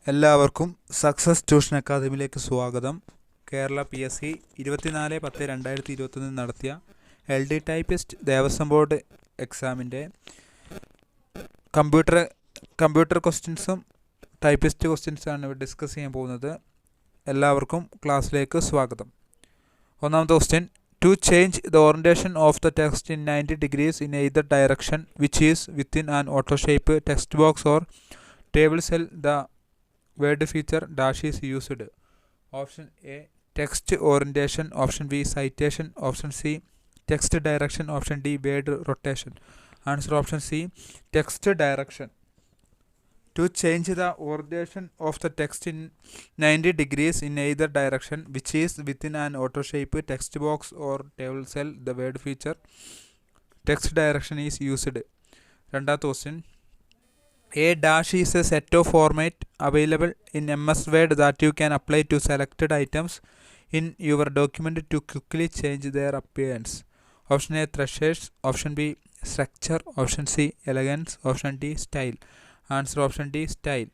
എല്ലാവർക്കും success tuition അക്കാദമിയിലേക്ക് സ്വാഗതം. Kerala PSC 24/10/2021 നടത്തിയ LD ടൈപ്പിസ്റ്റ് ദേവസ്വം ബോർഡ് എക്സാമിൻ്റെ കമ്പ്യൂട്ടർ ക്വസ്റ്റ്യൻസും ടൈപ്പിസ്റ്റ് ക്വസ്റ്റ്യൻസാണ് ഇവിടെ ഡിസ്കസ് ചെയ്യാൻ പോകുന്നത്. എല്ലാവർക്കും ക്ലാസ്സിലേക്ക് സ്വാഗതം. ഒന്നാമത്തെ question: to change the orientation of the text in 90 degrees in either direction which is within an auto-shape text box or table cell, the word feature dash is used. Option A, text orientation. Option B, citation. Option C, text direction. Option D, word rotation. Answer option C, text direction. To change the orientation of the text in 90 degrees in either direction which is within an auto-shape text box or table cell, the word feature text direction is used. രണ്ടാമത്തെ question: A dash is a set of format available in MS Word that you can apply to selected items in your document to quickly change their appearance. Option A, treasures. Option B, structure. Option C, elegance. Option D, style. Answer option D, style.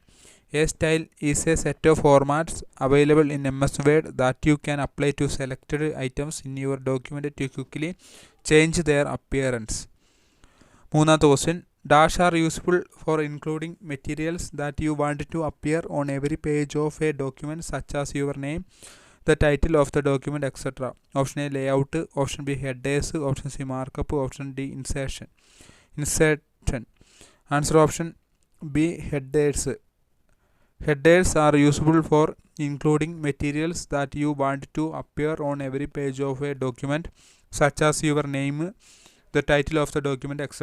A style is a set of formats available in MS Word that you can apply to selected items in your document to quickly change their appearance. മൂന്നാമത്തെ question: dash are useful for including materials that you want to appear on every page of a document such as your name, the title of the document, etc. Option A, layout. Option B, headers. Option C, markup. Option D, insertion. Answer option B, headers. Headers are useful for including materials that you want to appear on every page of a document such as your name, the title of the document, etc.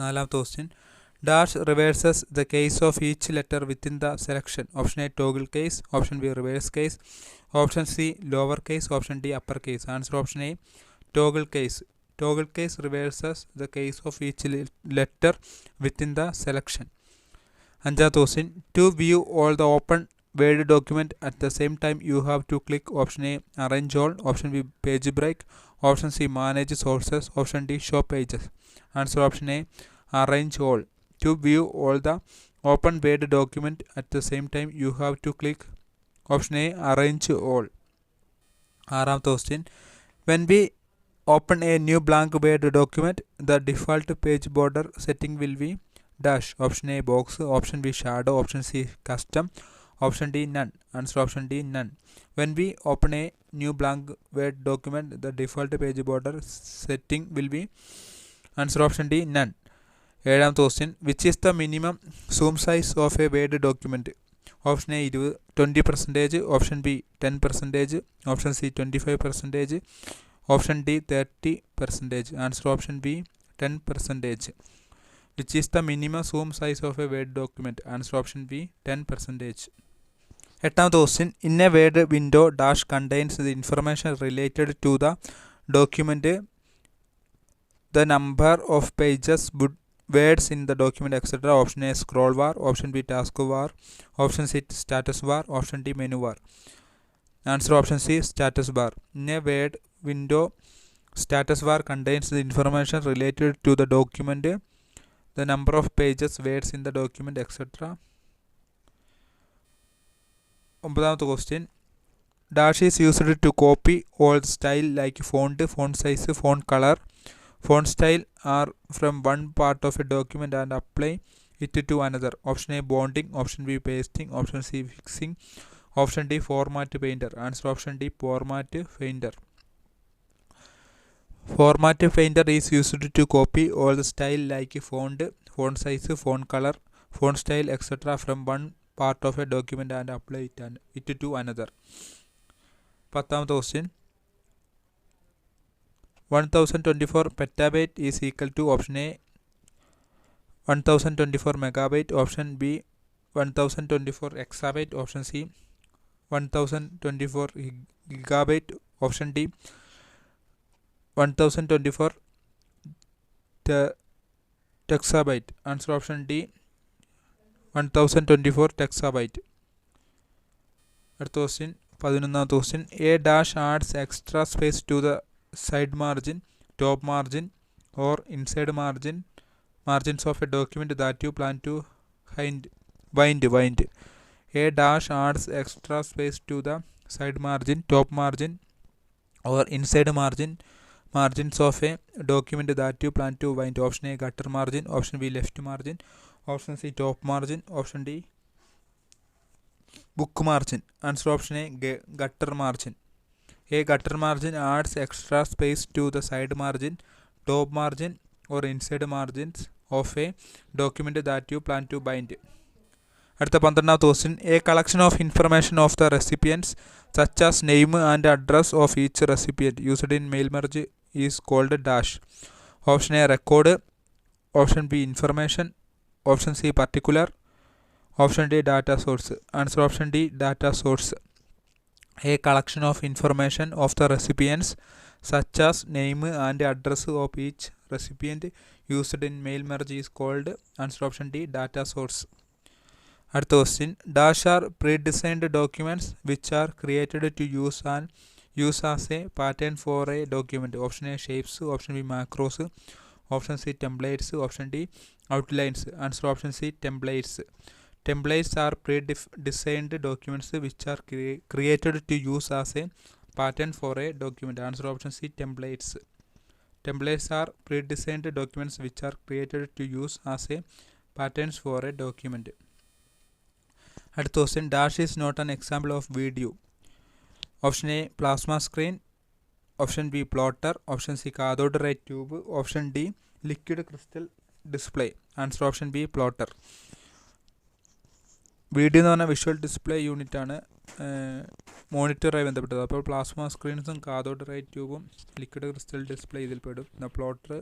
നാലാമത്തെ question: dash reverses the case of each letter within the selection. Option A, toggle case. Option B, reverse case. Option C, lower case. Option D, upper case. Answer option A, toggle case. Toggle case reverses the case of each letter within the selection. അഞ്ചാമത്തെ question: to view all the open Word document at the same time you have to click option A, arrange all. Option B, page break. Option C, manage sources. Option D, show pages. Answer option A, arrange all. To view all the open Word document at the same time you have to click option A, arrange all. ആറാമത്തെ question: when we open a new blank Word document, the default page border setting will be dash. Option A, box. Option B, shadow. Option C, custom. Option D, none. Answer option D, none. When we open a new blank Word document, the default page border setting will be answer option D, none. ഏഴാമത്തെ question: which is the minimum zoom size of a Word document? Option A, 20%. Option B, 10%. Option C, 25%. Option D, 30%. Answer option B, 10%. Which is the minimum zoom size of a Word document? Answer option B, 10%. എട്ടാമത്തെ question: in a Word window dash contains the information related to the document, the number of pages, words in the document, etc. Option A, scroll bar. Option B, task bar. Option C, status bar. Option D, menu bar. Answer option C, status bar. In a Word window, status bar contains the information related to the document, the number of pages, words in the document, etc. ഒമ്പതാമത്തെ question: dash is used to copy all style like font, font size, font color, font style are from one part of a document and apply it to another. Option A, bonding. Option B, pasting. Option C, fixing. Option D, format painter. Answer option D, format painter. Format painter is used to copy all the style like font, font size, font color, font style, etc. from one part of a document and apply it to another. പത്താമത്തെ question: 1024 petabyte is equal to option A, 1024 megabyte. Option B, 1024 exabyte. Option C, 1024 gigabyte. Option D, 1024 texabyte. Answer option D, 1024 texabyte. അടുത്ത question 11ാമത്തെ question: A dash adds extra space to the side margin, top margin or inside margins of a document that you plan to hide Wind. A dash adds extra space to the side margin, top margin, or inside margins of a document that you plan to wind. Option A, gutter margin. Option B, left margin. Option C, top margin. Option D, book margin. Answer option A, gutter margin. A gutter margin adds extra space to the side margin, top margin, or inside margins of a document that you plan to bind. അടുത്ത 12th question. A collection of information of the recipients such as name and address of each recipient used in mail merge is called dash. Option A, record. Option B, information. Option C, particular. Option D, data source. Answer option D, data source. A collection of information of the recipients such as name and address of each recipient used in mail merge is called. Answer option D, data source. അടുത്ത question. Dash are pre-designed documents which are created to use as a pattern for a document. Option A, shapes. Option B, macros. Option C, templates. Option D, outlines. Answer option C, templates. Templates are pre-designed documents which are created to use as a pattern for a document. Answer option C, templates. Templates are pre-designed documents which are created to use as a patterns for a document. അടുത്ത question. Dash is not an example of video. Option A, plasma screen. Option B, plotter. Option C, cathode ray tube. Option D, liquid crystal display. Answer option B, plotter. Video എന്ന് പറഞ്ഞാൽ visual display unit ആണ് മോണിറ്ററുമായി ബന്ധപ്പെട്ടത്. അപ്പോൾ plasma സ്ക്രീൻസും cathode ray ട്യൂബും liquid crystal display ഇതിൽപ്പെടും. Plotter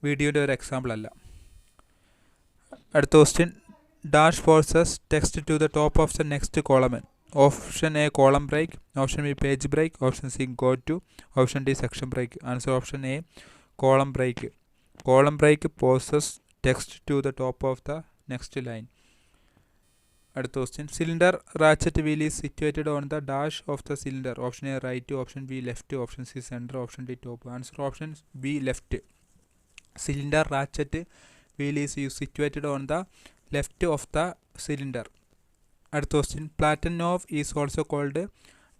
വീഡിയോയുടെ ഒരു എക്സാമ്പിൾ അല്ല. അടുത്ത question. Dash forces text to the top of the next column. Option A, column break. Option B, page break. Option C, go to. Option D, section break. Answer option A, column break. Column break forces text to the top of the next line. അടുത്ത question. Cylinder ratchet wheel is situated on the dash of the cylinder. Option A, right. Option B, left. Option C, centre. Option D, top. Answer option B, left. Cylinder ratchet wheel is situated on the left of the cylinder. അടുത്ത question. Platen knob is also called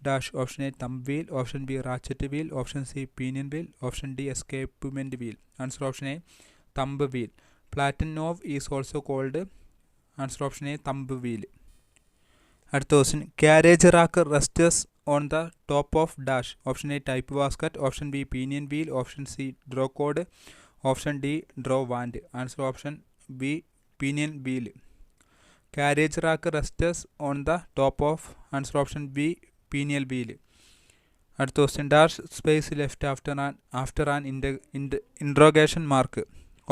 dash. Option A, thumb wheel. Option B, ratchet wheel. Option C, pinion wheel. Option D, escapement wheel. Answer option A, thumb wheel. Platen knob is also called. Answer option A, thumb wheel. അടുത്ത question. Carriage rack rests on the top of dash. Option A, type basket. Option B, pinion wheel. Option C, draw cord. Option D, draw band. Answer option B, pinion wheel. Carriage rack rests on the top of. Answer option B, pinion wheel. അടുത്ത question. Dash space left after an interrogation mark.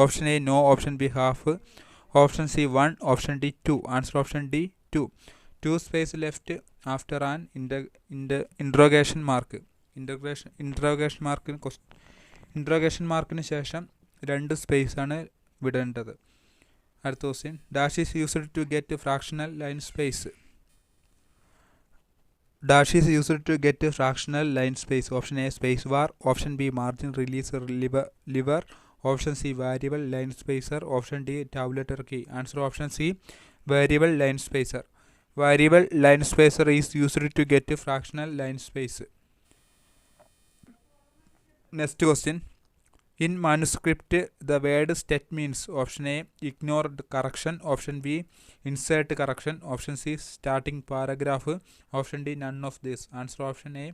Option A, no. Option B, half. Option C, 1. Option D, 2. Answer option D, 2. 2 space left after an interrogation mark. Interrogation മാർക്കിന് ശേഷം 2 സ്പേസാണ് വിടേണ്ടത്. അടുത്ത question. Dash is used to get fractional line space. Dash is used to get fractional line space. Option A, space bar. Option B, margin release lever. Option C, variable line spacer. Option D, tabulator key. Answer option C, variable line spacer. Variable line spacer is used to get fractional line space. Next question. In manuscript, the word stet means. Option A, ignored correction. Option B, insert correction. Option C, starting paragraph. Option D, none of this. Answer option A,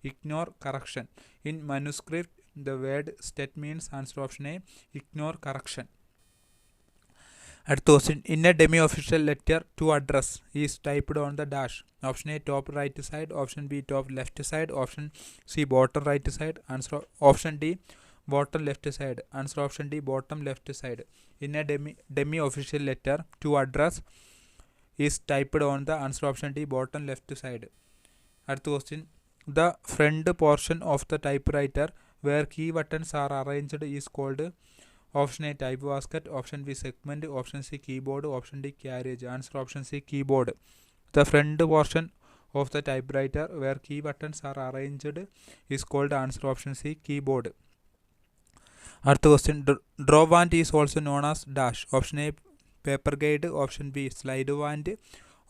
ignore correction. In manuscript, the word stet means. Answer option A, ignore correction. അടുത്ത question. In a demi official letter to address is typed on the dash. Option A, top right side. Option B, top left side. Option C, bottom right side. Answer option D, bottom left side. Answer option D, bottom left side. In a demi official letter to address is typed on the. Answer option D, bottom left side. അടുത്ത question. The front portion of the type writer where key buttons are arranged is called. Option A, type basket. Option B, segment. Option C, keyboard. Option D, carriage. Answer option C, keyboard. The front portion of the typewriter where key buttons are arranged is called. Answer option C, keyboard. அடுத்த question. Draw wand is also known as dash. Option A, paper guide. Option B, slide wand.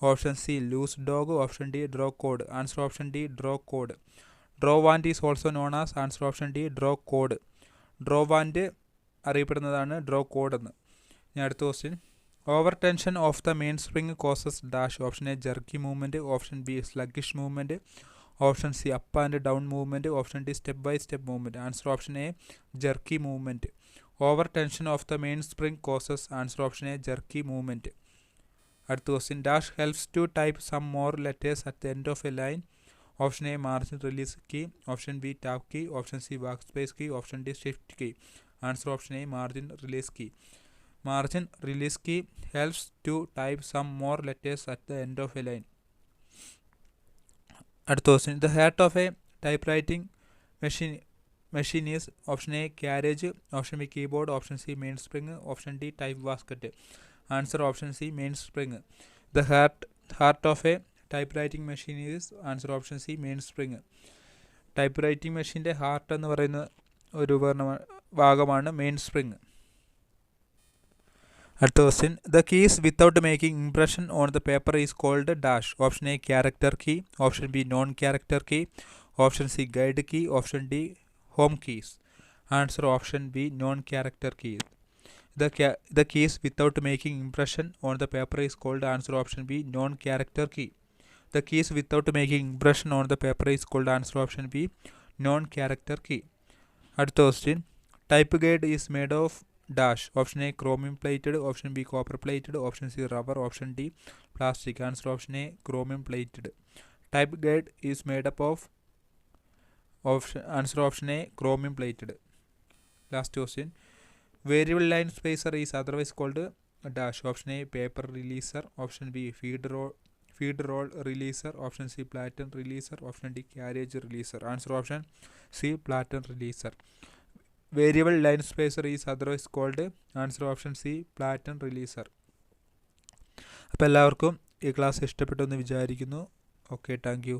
Option C, loose dog. Option D, draw code. Answer option D, draw code. Draw wand is also known as, answer option D, draw code. Draw wand അറിയപ്പെടുന്നതാണ് draw cord എന്ന്. ഇനി അടുത്ത question. Over tension of the mainspring causes dash. Option A jerky movement. Option B sluggish movement. Option C up and down movement. Option D step by step movement. Answer option A jerky movement. Over tension of the mainspring causes, answer option A jerky movement. അടുത്ത question. Dash helps to type some more letters at the end of A line. Option A margin release key. Option B tab key. Option C work space key. Option D shift key. Answer option A margin release key. Margin release key helps to type some more letters at the end of a line. അടുത്ത question. The heart of a typewriting machine is option A carriage. Option B keyboard. Option C mainspring. Option D type basket. Answer option C mainspring. The heart of a typewriting machine is, answer option C mainspring. Typewriting മെഷീൻ്റെ heart എന്ന് പറയുന്ന ഒരു ഭാഗമാണ് mainspring. അടുത്ത question. The keys without making impression on the paper is called dash. Option A character key. Option B non character key. Option C guide key. Option D home keys. Answer option B non character key. The keys without making impression on the paper is called, answer option B non character key. The keys without making impression on the paper is called, answer option B non character key. അടുത്ത question. Type guide is made of dash. Option A chromium plated. Option B copper plated. Option C rubber. Option D plastic. Answer option A chromium plated. Type guide is made up of, answer option A chromium plated. Last question. Variable line spacer is otherwise called dash. Option A paper releaser. Option B feed roll releaser. Option C platen releaser. Option D carriage releaser. Answer option C platen releaser. Variable line spacer is otherwise called, answer option C platen releaser. അപ്പോൾ എല്ലാവർക്കും ഈ class ഇഷ്ടപ്പെട്ടു എന്ന് വിചാരിക്കുന്നു. Okay, thank U.